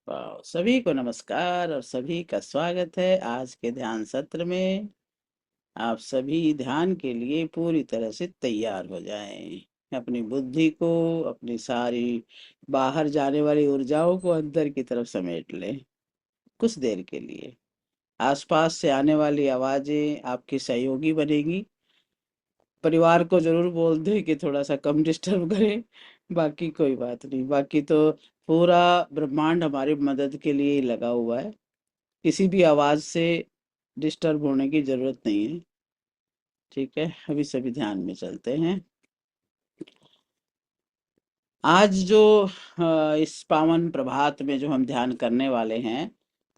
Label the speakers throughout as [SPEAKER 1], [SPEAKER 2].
[SPEAKER 1] सभी को नमस्कार और सभी का स्वागत है आज के ध्यान सत्र में। आप सभी ध्यान के लिए पूरी तरह से तैयार हो जाएं। अपनी बुद्धि को, अपनी सारी बाहर जाने वाली ऊर्जाओं को अंदर की तरफ समेट लें कुछ देर के लिए। आसपास से आने वाली आवाजें आपकी सहयोगी बनेगी। परिवार को जरूर बोल दें कि थोड़ा सा कम डिस्टर्ब करें। बाकी कोई बात नहीं, बाकी तो पूरा ब्रह्मांड हमारी मदद के लिए ही लगा हुआ है। किसी भी आवाज से डिस्टर्ब होने की जरूरत नहीं है। ठीक है, अभी सभी ध्यान में चलते हैं। आज जो इस पावन प्रभात में जो हम ध्यान करने वाले हैं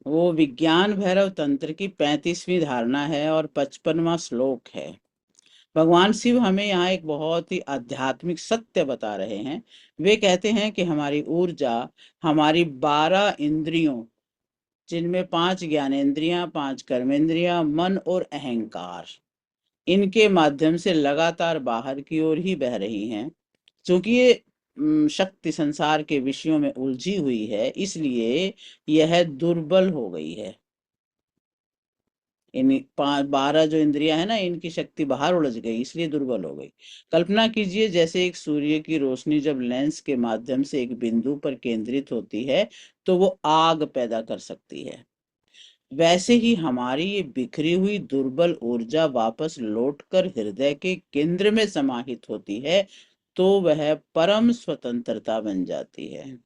[SPEAKER 1] वो विज्ञान भैरव तंत्र की 35वीं धारणा है और 55वां श्लोक है। भगवान शिव हमें यहाँ एक बहुत ही आध्यात्मिक सत्य बता रहे हैं। वे कहते हैं कि हमारी ऊर्जा हमारी 12 इंद्रियों, जिनमें 5 ज्ञानेंद्रियां, 5 कर्मेंद्रियां, मन और अहंकार, इनके माध्यम से लगातार बाहर की ओर ही बह रही हैं। क्योंकि ये शक्ति संसार के विषयों में उलझी हुई है, इसलिए यह दुर्बल हो गई है। इन 12 जो इंद्रियां है ना, इनकी शक्ति बाहर उलझ गई, इसलिए दुर्बल हो गई। कल्पना कीजिए जैसे एक सूर्य की रोशनी जब लेंस के माध्यम से एक बिंदु पर केंद्रित होती है तो वो आग पैदा कर सकती है। वैसे ही हमारी ये बिखरी हुई दुर्बल ऊर्जा वापस लौटकर हृदय के केंद्र में समाहित होती है तो वह परम स्वतंत्रता बन जाती है।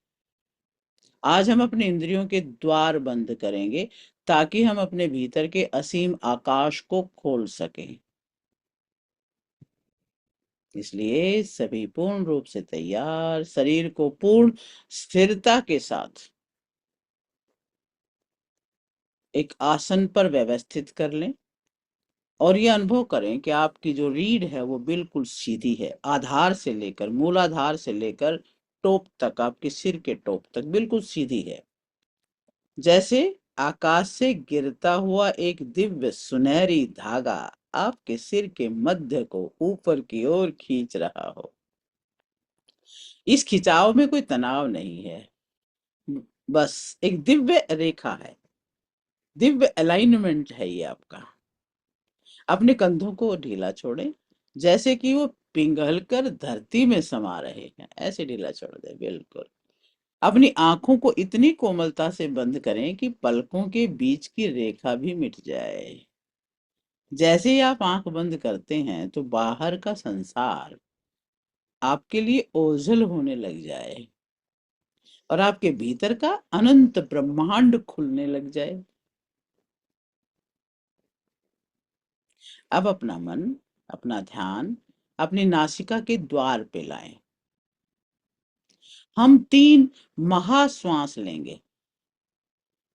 [SPEAKER 1] आज हम अपने इंद्रियों के द्वार बंद करेंगे ताकि हम अपने भीतर के असीम आकाश को खोल सकें। इसलिए सभी पूर्ण रूप से तैयार, शरीर को पूर्ण स्थिरता के साथ एक आसन पर व्यवस्थित कर लें और ये अनुभव करें कि आपकी जो रीढ़ है वो बिल्कुल सीधी है। आधार से लेकर, मूलाधार से लेकर टॉप तक, आपके सिर के टॉप तक बिल्कुल सीधी है। जैसे आकाश से गिरता हुआ एक दिव्य सुनहरी धागा आपके सिर के मध्य को ऊपर की ओर खींच रहा हो। इस खिंचाव में कोई तनाव नहीं है, बस एक दिव्य रेखा है, दिव्य अलाइनमेंट है ये आपका। अपने कंधों को ढीला छोड़ें, जैसे कि वो पिघलकर धरती में समा रहे हैं, ऐसे ढीला छोड़ दें बिल्कुल। अपनी आंखों को इतनी कोमलता से बंद करें कि पलकों के बीच की रेखा भी मिट जाए। जैसे ही आप आंख बंद करते हैं तो बाहर का संसार आपके लिए ओझल होने लग जाए और आपके भीतर का अनंत ब्रह्मांड खुलने लग जाए। अब अपना मन, अपना ध्यान अपनी नासिका के द्वार पे लाएं। हम 3 महाश्वास लेंगे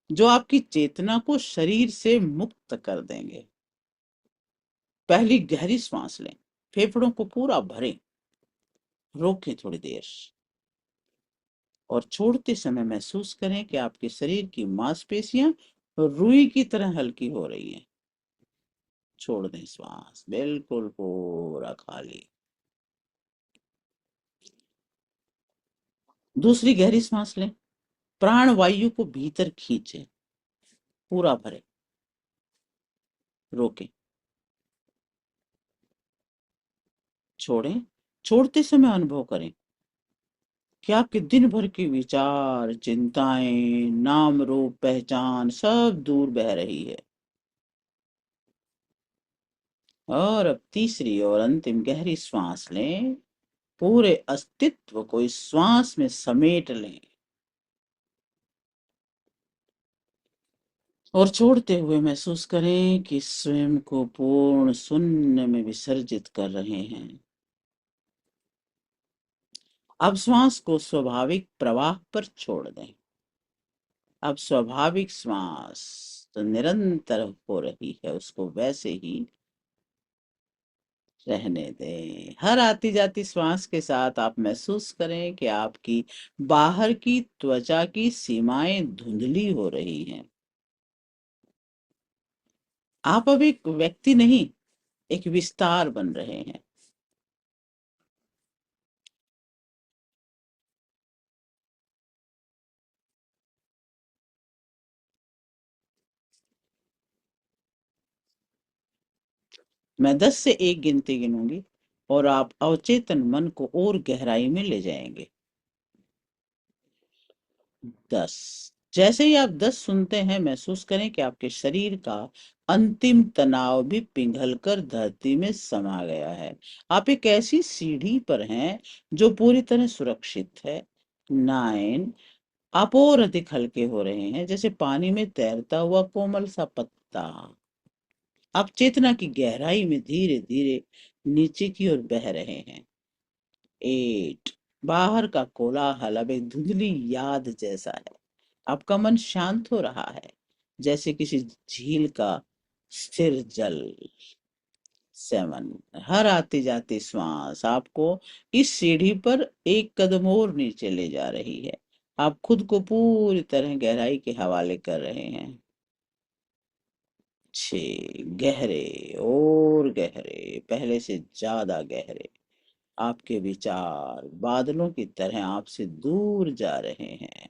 [SPEAKER 1] जो आपकी चेतना को शरीर से मुक्त कर देंगे। पहली गहरी सांस लें, फेफड़ों को पूरा भरें, रोकें थोड़ी देर और छोड़ते समय महसूस करें कि आपके शरीर की मांसपेशियां रुई की तरह हल्की हो रही हैं। छोड़ दें श्वास बिल्कुल पूरा खाली। दूसरी गहरी सांस लें, प्राण वायु को भीतर खींचें, पूरा भरें, रोकें, छोड़ें। छोड़ते समय अनुभव करें कि आपके दिन भर के विचार, चिंताएं, नाम रूप पहचान सब दूर बह रही है। और अब तीसरी और अंतिम गहरी श्वास लें, पूरे अस्तित्व को इस श्वास में समेट लें और छोड़ते हुए महसूस करें कि स्वयं को पूर्ण शून्य में विसर्जित कर रहे हैं। अब श्वास को स्वाभाविक प्रवाह पर छोड़ दें। अब स्वाभाविक श्वास तो निरंतर हो रही है, उसको वैसे ही रहने दें। हर आती जाती श्वास के साथ आप महसूस करें कि आपकी बाहर की त्वचा की सीमाएं धुंधली हो रही हैं। आप अब एक व्यक्ति नहीं, एक विस्तार बन रहे हैं। मैं 10 से 1 गिनती गिनूंगी और आप अवचेतन मन को और गहराई में ले जाएंगे। 10। जैसे ही आप 10 सुनते हैं, महसूस करें कि आपके शरीर का अंतिम तनाव भी पिघल कर धरती में समा गया है। आप एक ऐसी सीढ़ी पर हैं जो पूरी तरह सुरक्षित है। 9। आप और अधिक हल्के हो रहे हैं, जैसे पानी में तैरता हुआ कोमल सा पत्ता। आप चेतना की गहराई में धीरे धीरे नीचे की ओर बह रहे हैं। 8। बाहर का कोलाहल अब एक धुंधली याद जैसा है। आपका मन शांत हो रहा है, जैसे किसी झील का स्थिर जल। 7। हर आती जाती श्वास आपको इस सीढ़ी पर एक कदम और नीचे ले जा रही है। आप खुद को पूरी तरह गहराई के हवाले कर रहे हैं। 6। गहरे और गहरे, पहले से ज्यादा गहरे। आपके विचार बादलों की तरह आपसे दूर जा रहे हैं।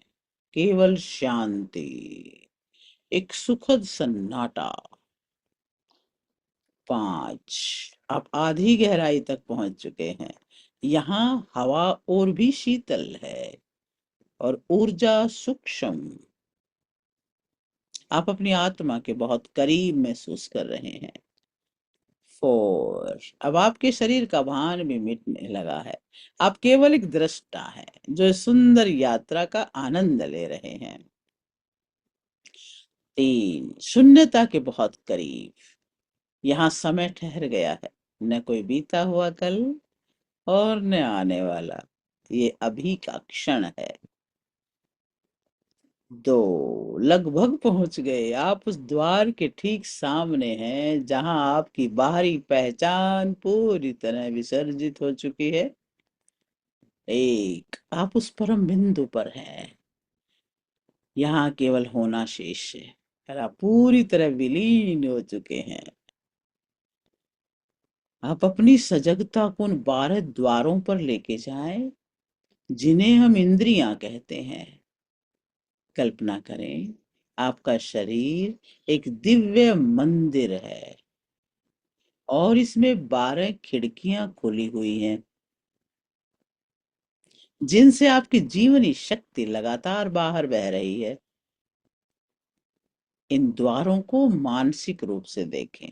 [SPEAKER 1] केवल शांति, एक सुखद सन्नाटा। 5। आप आधी गहराई तक पहुंच चुके हैं। यहाँ हवा और भी शीतल है और ऊर्जा सूक्ष्म। आप अपनी आत्मा के बहुत करीब महसूस कर रहे हैं। 4। अब आपके शरीर का भान भी मिटने लगा है। आप केवल एक दृष्टा हैं जो इस सुंदर यात्रा का आनंद ले रहे हैं। 3। शून्यता के बहुत करीब। यहाँ समय ठहर गया है, न कोई बीता हुआ कल और न आने वाला। ये अभी का क्षण है। 2। लगभग पहुंच गए। आप उस द्वार के ठीक सामने हैं जहां आपकी बाहरी पहचान पूरी तरह विसर्जित हो चुकी है। 1। आप उस परम बिंदु पर हैं। यहाँ केवल होना शेष है और आप पूरी तरह विलीन हो चुके हैं। आप अपनी सजगता को उन 12 द्वारों पर लेके जाएं जिन्हें हम इंद्रियां कहते हैं। कल्पना करें, आपका शरीर एक दिव्य मंदिर है और इसमें 12 खिड़कियां खुली हुई हैं जिनसे आपकी जीवनी शक्ति लगातार बाहर बह रही है। इन द्वारों को मानसिक रूप से देखें।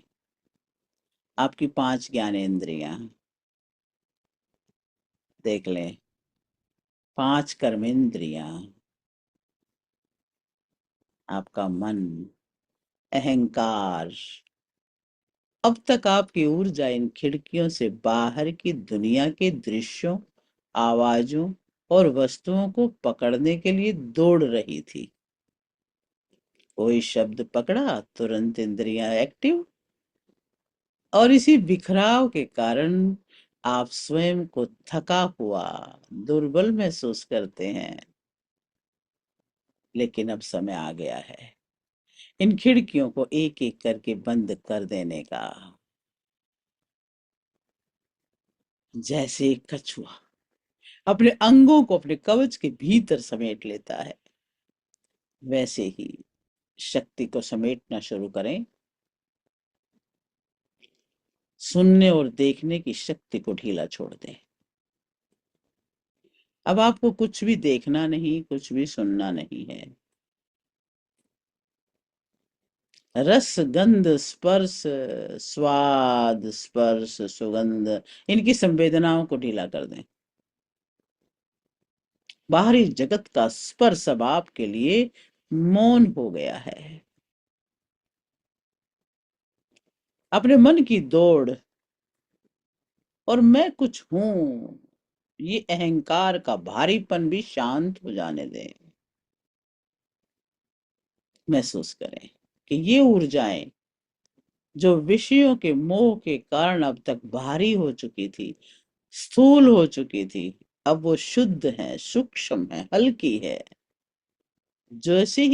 [SPEAKER 1] आपकी 5 ज्ञानेंद्रियां देख लें, 5 कर्मेंद्रियां, आपका मन, अहंकार। अब तक आपकी ऊर्जा इन खिड़कियों से बाहर की दुनिया के दृश्यों, आवाजों और वस्तुओं को पकड़ने के लिए दौड़ रही थी। कोई शब्द पकड़ा, तुरंत इंद्रियां एक्टिव। और इसी बिखराव के कारण आप स्वयं को थका हुआ, दुर्बल महसूस करते हैं। लेकिन अब समय आ गया है इन खिड़कियों को एक एक करके बंद कर देने का। जैसे एक कछुआ अपने अंगों को अपने कवच के भीतर समेट लेता है, वैसे ही शक्ति को समेटना शुरू करें। सुनने और देखने की शक्ति को ढीला छोड़ दें। अब आपको कुछ भी देखना नहीं, कुछ भी सुनना नहीं है। रस, गंध, स्पर्श, स्वाद, स्पर्श, सुगंध, इनकी संवेदनाओं को ढीला कर दें। बाहरी जगत का स्पर्श अब आपके लिए मौन हो गया है। अपने मन की दौड़ और मैं कुछ हूं, ये अहंकार का भारीपन भी शांत हो जाने दें। महसूस करें कि ये ऊर्जाएं जो विषयों के मोह के कारण अब तक भारी हो चुकी थी, स्थूल हो चुकी थी, अब वो शुद्ध है, सूक्ष्म है, हल्की है। जैसे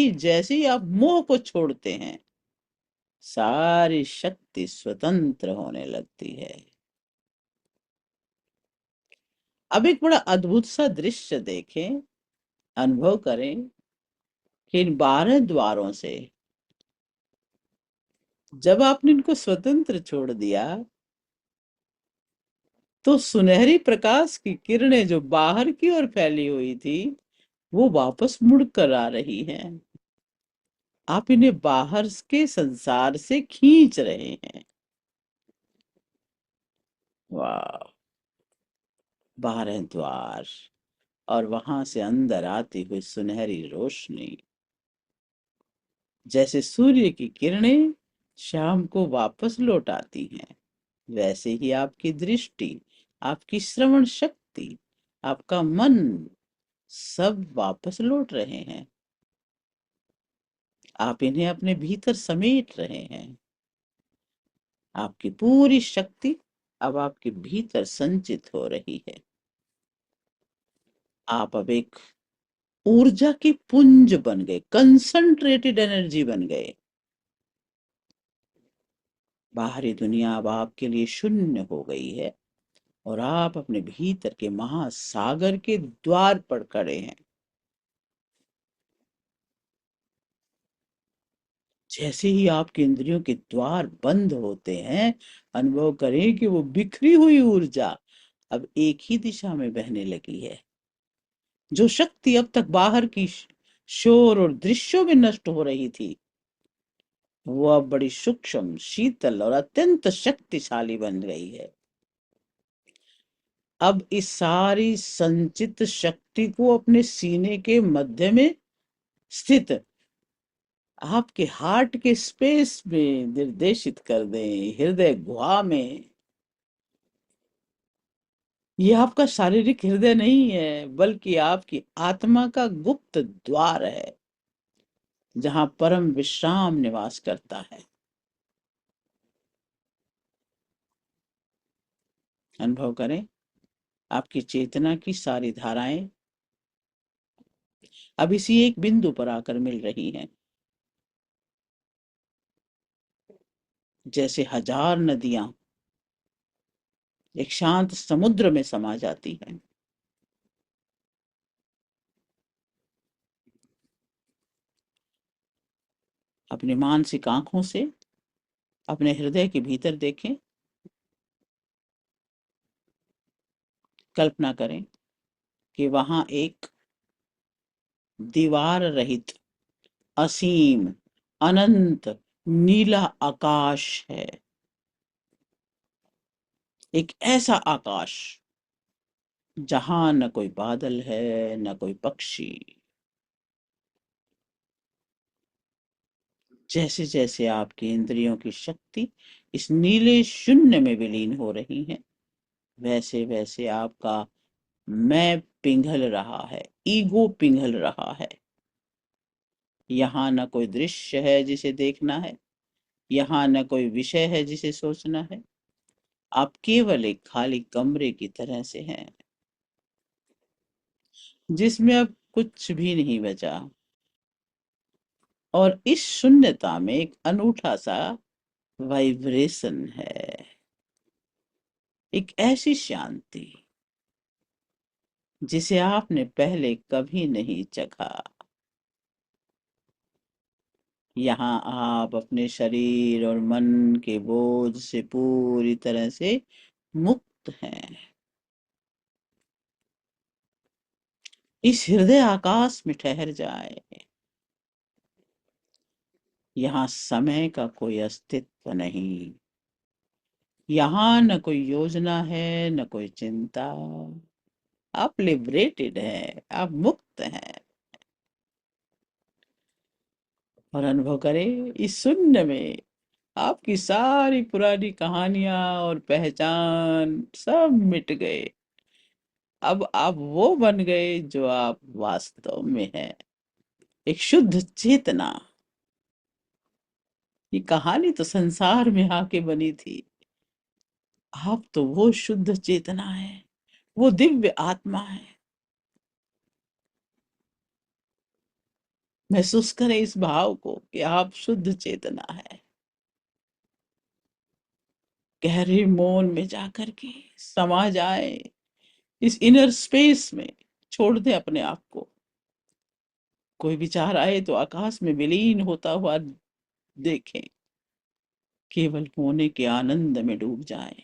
[SPEAKER 1] ही आप मोह को छोड़ते हैं, सारी शक्ति स्वतंत्र होने लगती है। अब एक बड़ा अद्भुत सा दृश्य देखें, अनुभव करें कि इन 12 द्वारों से जब आपने इनको स्वतंत्र छोड़ दिया, तो सुनहरी प्रकाश की किरणें जो बाहर की ओर फैली हुई थी, वो वापस मुड़ कर आ रही हैं। आप इन्हें बाहर के संसार से खींच रहे हैं। वाह! 12 द्वार, और वहां से अंदर आती हुई सुनहरी रोशनी, जैसे सूर्य की किरणें शाम को वापस लौट आती हैं, वैसे ही आपकी दृष्टि, आपकी श्रवण शक्ति, आपका मन, सब वापस लौट रहे हैं। आप इन्हें अपने भीतर समेट रहे हैं। आपकी पूरी शक्ति अब आपके भीतर संचित हो रही है। आप अब एक ऊर्जा की पुंज बन गए, कंसंट्रेटेड एनर्जी बन गए। बाहरी दुनिया अब आपके लिए शून्य हो गई है, और आप अपने भीतर के महासागर के द्वार पर खड़े हैं। जैसे ही आपके इंद्रियों के द्वार बंद होते हैं, अनुभव करें कि वो बिखरी हुई ऊर्जा अब एक ही दिशा में बहने लगी है। जो शक्ति अब तक बाहर की शोर और दृश्यों में नष्ट हो रही थी, वो अब बड़ी सूक्ष्म, शीतल और अत्यंत शक्तिशाली बन गई है। अब इस सारी संचित शक्ति को अपने सीने के मध्य में स्थित आपके हार्ट के स्पेस में निर्देशित कर दें, हृदय गुहा में। ये आपका शारीरिक हृदय नहीं है, बल्कि आपकी आत्मा का गुप्त द्वार है, जहां परम विश्राम निवास करता है। अनुभव करें, आपकी चेतना की सारी धाराएं अब इसी एक बिंदु पर आकर मिल रही हैं। जैसे हजार नदियां एक शांत समुद्र में समा जाती हैं। अपनी मानसिक आंखों से अपने हृदय के भीतर देखें। कल्पना करें कि वहां एक दीवार रहित, असीम, अनंत नीला आकाश है। एक ऐसा आकाश जहां न कोई बादल है, न कोई पक्षी। जैसे जैसे आपकी इंद्रियों की शक्ति इस नीले शून्य में विलीन हो रही है, वैसे वैसे आपका मैं पिघल रहा है, ईगो पिघल रहा है। यहाँ न कोई दृश्य है जिसे देखना है, यहाँ न कोई विषय है जिसे सोचना है। आप केवल एक खाली कमरे की तरह से हैं, जिसमें अब कुछ भी नहीं बचा। और इस शून्यता में एक अनूठा सा वाइब्रेशन है, एक ऐसी शांति जिसे आपने पहले कभी नहीं चखा। यहाँ आप अपने शरीर और मन के बोझ से पूरी तरह से मुक्त हैं। इस हृदय आकाश में ठहर जाए। यहाँ समय का कोई अस्तित्व नहीं। यहाँ न कोई योजना है, न कोई चिंता। आप लिबरेटेड हैं, आप मुक्त हैं। और अनुभव करें, इस शून्य में आपकी सारी पुरानी कहानियां और पहचान सब मिट गए। अब आप वो बन गए जो आप वास्तव में हैं, एक शुद्ध चेतना। ये कहानी तो संसार में आके बनी थी। आप तो वो शुद्ध चेतना है, वो दिव्य आत्मा है। महसूस करें इस भाव को कि आप शुद्ध चेतना है। गहरे मौन में जाकर के समा जाए इस इनर स्पेस में। छोड़ दे अपने आप को। कोई विचार आए तो आकाश में विलीन होता हुआ देखें। केवल होने के आनंद में डूब जाएं।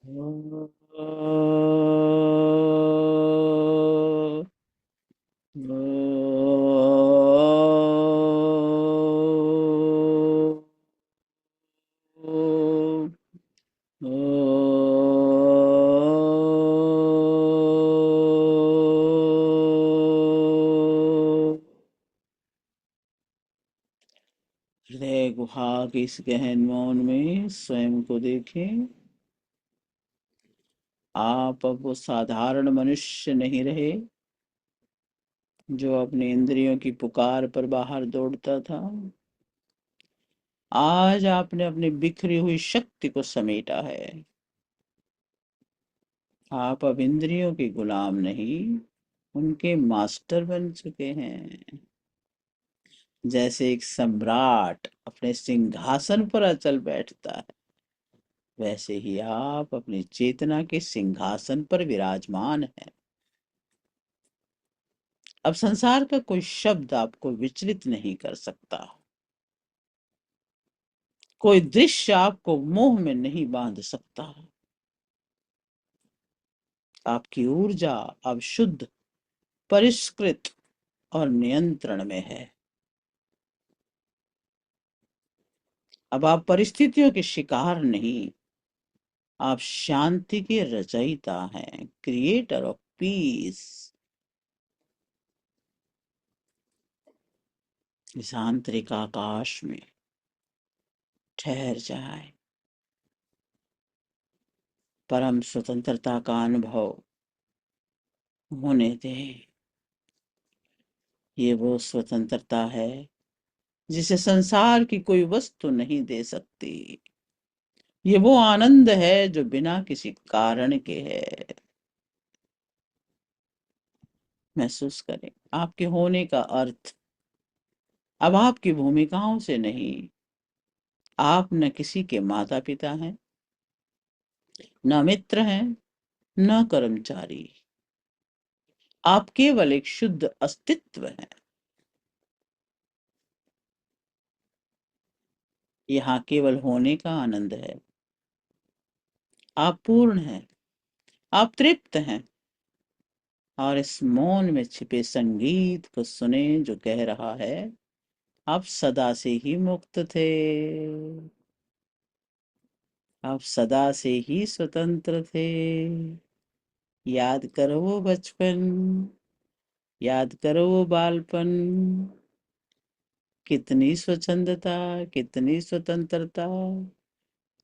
[SPEAKER 1] ओ, हृदय गुहा के इस गहन मौन में स्वयं को देखें। आप अब वो साधारण मनुष्य नहीं रहे जो अपने इंद्रियों की पुकार पर बाहर दौड़ता था। आज आपने अपनी बिखरी हुई शक्ति को समेटा है। आप अब इंद्रियों के गुलाम नहीं, उनके मास्टर बन चुके हैं। जैसे एक सम्राट अपने सिंहासन पर अचल बैठता है, वैसे ही आप अपनी चेतना के सिंहासन पर विराजमान हैं। अब संसार का कोई शब्द आपको विचलित नहीं कर सकता। कोई दृश्य आपको मोह में नहीं बांध सकता। आपकी ऊर्जा अब शुद्ध, परिष्कृत और नियंत्रण में है। अब आप परिस्थितियों के शिकार नहीं, आप शांति के रचयिता हैं, क्रिएटर ऑफ पीस। इस आंतरिक आकाश में ठहर जाए, परम स्वतंत्रता का अनुभव होने दें। ये वो स्वतंत्रता है जिसे संसार की कोई वस्तु नहीं दे सकती। ये वो आनंद है जो बिना किसी कारण के है। महसूस करें आपके होने का अर्थ। अब आपकी भूमिकाओं से नहीं, आप न किसी के माता पिता हैं, न मित्र हैं, न कर्मचारी। आप केवल एक शुद्ध अस्तित्व हैं। यहाँ केवल होने का आनंद है। आप पूर्ण हैं, आप तृप्त हैं। और इस मौन में छिपे संगीत को सुने जो कह रहा है, आप सदा से ही मुक्त थे। आप सदा से ही स्वतंत्र थे। याद करो वो बचपन, याद करो वो बालपन। कितनी स्वच्छंदता, कितनी स्वतंत्रता।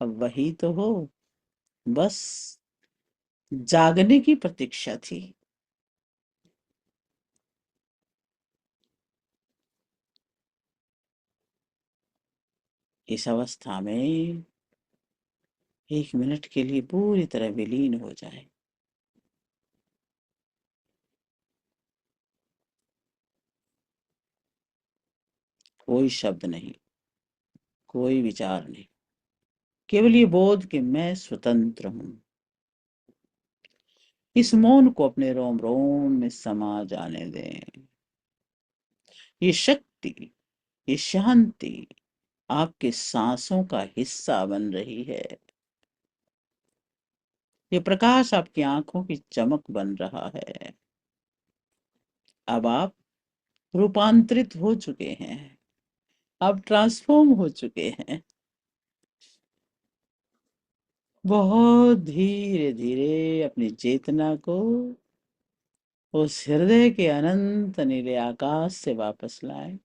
[SPEAKER 1] अब वही तो हो, बस जागने की प्रतीक्षा थी। इस अवस्था में 1 मिनट के लिए पूरी तरह विलीन हो जाए। कोई शब्द नहीं, कोई विचार नहीं, केवल ये बोध कि मैं स्वतंत्र हूं। इस मौन को अपने रोम रोम में समा जाने दें। ये शक्ति, ये शांति आपके सांसों का हिस्सा बन रही है। ये प्रकाश आपकी आंखों की चमक बन रहा है। अब आप रूपांतरित हो चुके हैं, आप ट्रांसफॉर्म हो चुके हैं। बहुत धीरे धीरे अपनी चेतना को उस हृदय के अनंत नीले आकाश से वापस लाएं।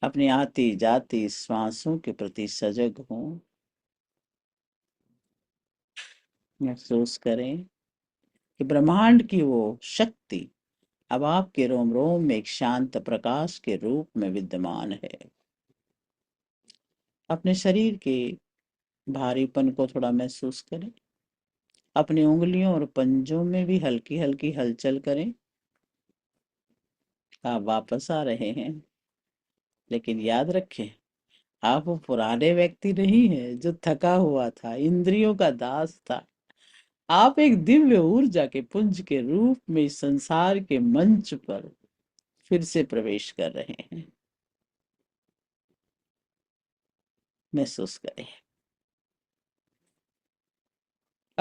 [SPEAKER 1] अपनी आती जाती श्वासों के प्रति सजग हों। महसूस करें कि ब्रह्मांड की वो शक्ति अब आपके रोम रोम में एक शांत प्रकाश के रूप में विद्यमान है। अपने शरीर के भारीपन को थोड़ा महसूस करें। अपनी उंगलियों और पंजों में भी हल्की हल्की हलचल करें। आप वापस आ रहे हैं, लेकिन याद रखें, आप वो पुराने व्यक्ति नहीं है जो थका हुआ था, इंद्रियों का दास था। आप एक दिव्य ऊर्जा के पुंज के रूप में इस संसार के मंच पर फिर से प्रवेश कर रहे हैं। महसूस करें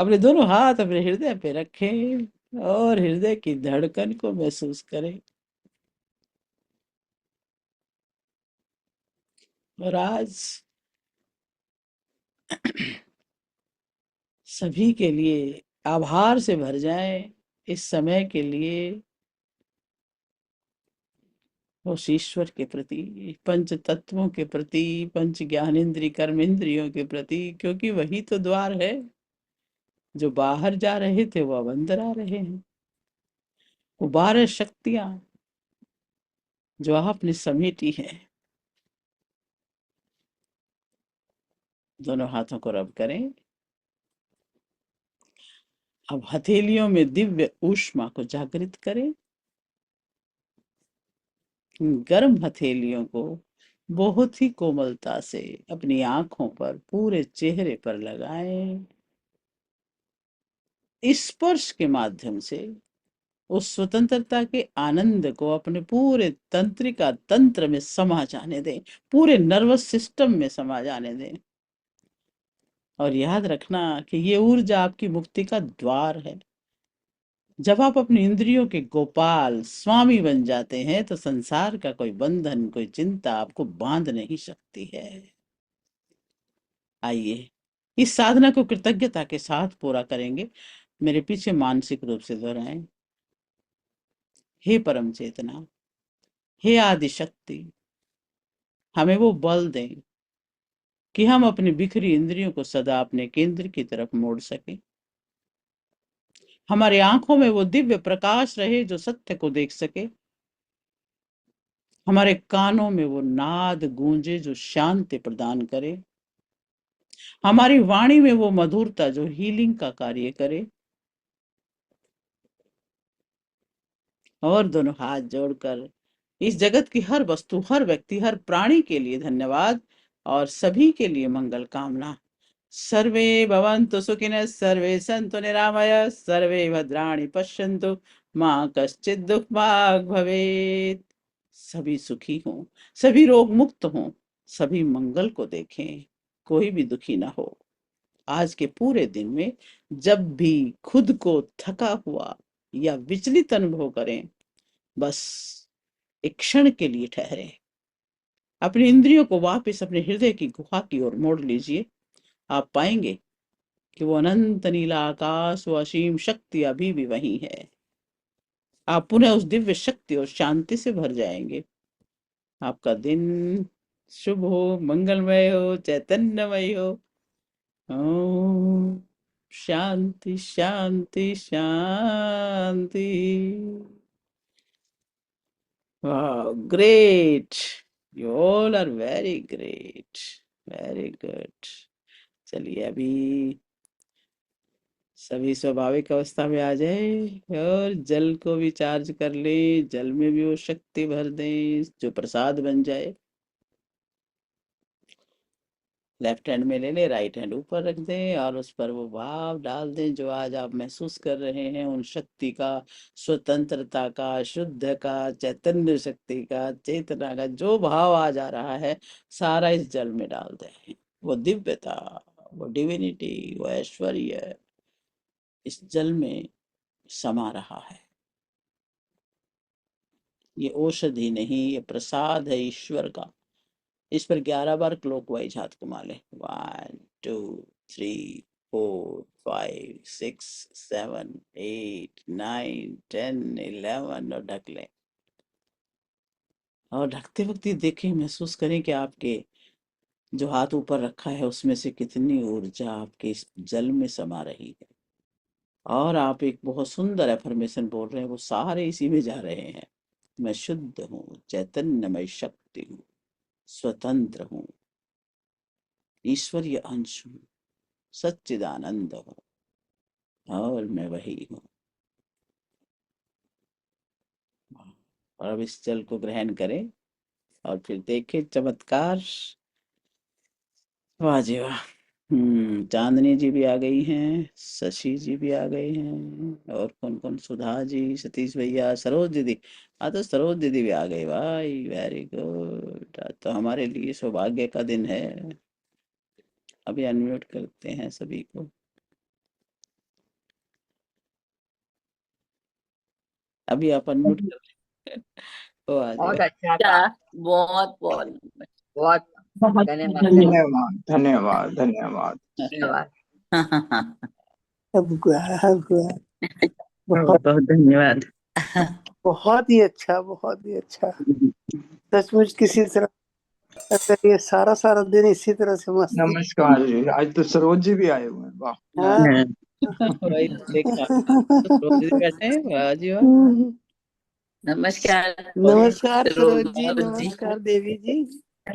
[SPEAKER 1] अपने दोनों हाथ अपने हृदय पे रखें और हृदय की धड़कन को महसूस करें। और आज सभी के लिए आभार से भर जाएं, इस समय के लिए, उस ईश्वर के प्रति, पंच तत्वों के प्रति, पंच ज्ञानेन्द्रिय कर्मेंद्रियों के प्रति, क्योंकि वही तो द्वार है। जो बाहर जा रहे थे वो अब अंदर आ रहे हैं। वो 12 शक्तियां जो आपने समेटी है। दोनों हाथों को रब करें। अब हथेलियों में दिव्य ऊष्मा को जागृत करें। गर्म हथेलियों को बहुत ही कोमलता से अपनी आंखों पर, पूरे चेहरे पर लगाएं। स्पर्श के माध्यम से उस स्वतंत्रता के आनंद को अपने पूरे तंत्रिका तंत्र में समा जाने दें, पूरे नर्वस सिस्टम में समा जाने दें। और याद रखना कि ये ऊर्जा आपकी मुक्ति का द्वार है। जब आप अपनी इंद्रियों के गोपाल स्वामी बन जाते हैं तो संसार का कोई बंधन, कोई चिंता आपको बांध नहीं सकती है। आइए इस साधना को कृतज्ञता के साथ पूरा करेंगे। मेरे पीछे मानसिक रूप से दोहराएं। हे परम चेतना, हे आदि शक्ति, हमें वो बल दें कि हम अपनी बिखरी इंद्रियों को सदा अपने केंद्र की तरफ मोड़ सकें। हमारे आंखों में वो दिव्य प्रकाश रहे जो सत्य को देख सके। हमारे कानों में वो नाद गूंजे जो शांति प्रदान करे। हमारी वाणी में वो मधुरता जो हीलिंग का कार्य करे। और दोनों हाथ जोड़कर इस जगत की हर वस्तु, हर व्यक्ति, हर प्राणी के लिए धन्यवाद और सभी के लिए मंगल कामना। सर्वे भवन्तु सुखिनः, सर्वे सन्तु निरामया, सर्वे भद्राणि पश्यन्तु, माँ कश्चित् दुःख भाग् भवेत्। सभी सुखी हों, सभी रोग मुक्त हों, सभी मंगल को देखें, कोई भी दुखी ना हो। आज के पूरे दिन में जब भी खुद को थका हुआ या विचलित अनुभव करें, बस एक क्षण के लिए ठहरें। अपनी इंद्रियों को वापस अपने हृदय की गुहा की ओर मोड़ लीजिए। आप पाएंगे कि वो अनंत नीला आकाश, वो असीम शक्ति अभी भी वही है। आप पुनः उस दिव्य शक्ति और शांति से भर जाएंगे। आपका दिन शुभ हो, मंगलमय हो, चैतन्यमय हो। ओम शांति शांति शांति। वाह, great. You all are very great, very good. चलिए अभी सभी स्वाभाविक अवस्था में आ जाए और जल को भी चार्ज कर ले। जल में भी वो शक्ति भर दें जो प्रसाद बन जाए। लेफ्ट हैंड में ले ले, राइट हैंड ऊपर रख दें और उस पर वो भाव डाल दें जो आज आप महसूस कर रहे हैं, उन शक्ति का, स्वतंत्रता का, शुद्ध का, चैतन्य शक्ति का, चेतना का जो भाव आज आ रहा है, सारा इस जल में डाल दें। वो दिव्यता, वो डिविनिटी, वो ऐश्वर्य इस जल में समा रहा है। ये औषधि नहीं, ये प्रसाद है ईश्वर का। इस पर 11 बार क्लॉकवाइज हाथ घुमा ले। 1 2 3 4 5 6 7 8 9 10 11 और ढक लें। और ढकते वक्त ये देखें, महसूस करें कि आपके जो हाथ ऊपर रखा है उसमें से कितनी ऊर्जा आपके इस जल में समा रही है। और आप एक बहुत सुंदर एफर्मेशन बोल रहे हैं, वो सारे इसी में जा रहे हैं। मैं शुद्ध हूँ, चैतन्यमय शक्ति हूँ, स्वतंत्र हूँ, ईश्वरीय अंश हूँ, सच्चिदानंद हूँ और मैं वही हूँ। और अब इस जल को ग्रहण करें और फिर देखें चमत्कार। वाह जी वाह। चांदनी जी भी आ गई हैं, शशि जी भी आ गए हैं, और कौन कौन, सुधा जी, सतीश भैया, सरोज दीदी। हाँ तो सरोज दीदी भी आ गई, भाई वेरी गुड। तो हमारे लिए सौभाग्य का दिन है। अभी अनम्यूट करते हैं सभी को। अभी आप अनम्यूट कर लें। तो आ
[SPEAKER 2] बहुत
[SPEAKER 1] जाए।
[SPEAKER 2] अच्छा था।
[SPEAKER 3] बहुत बहुत
[SPEAKER 2] बहुत
[SPEAKER 3] बहुत
[SPEAKER 2] धन्यवाद।
[SPEAKER 4] धन्यवाद धन्यवाद धन्यवाद।
[SPEAKER 2] धन्यवाद।
[SPEAKER 5] अब हुआ बहुत
[SPEAKER 1] बहुत धन्यवाद।
[SPEAKER 5] बहुत ही अच्छा, बहुत ही अच्छा। सचमुच किसी तरह अगर ये सारा सारा दिन इसी तरह से मस्ती।
[SPEAKER 4] नमस्कार जी, आज तो सरोज जी भी आए हुए हैं, वाह।
[SPEAKER 5] हाँ।
[SPEAKER 1] वही तो देखा, रोज ही बैठे हैं, वाह जी वाह।
[SPEAKER 3] नमस्कार
[SPEAKER 5] नमस्कार सरोज जी,
[SPEAKER 3] सरोज जी।
[SPEAKER 5] नमस्कार देवी जी।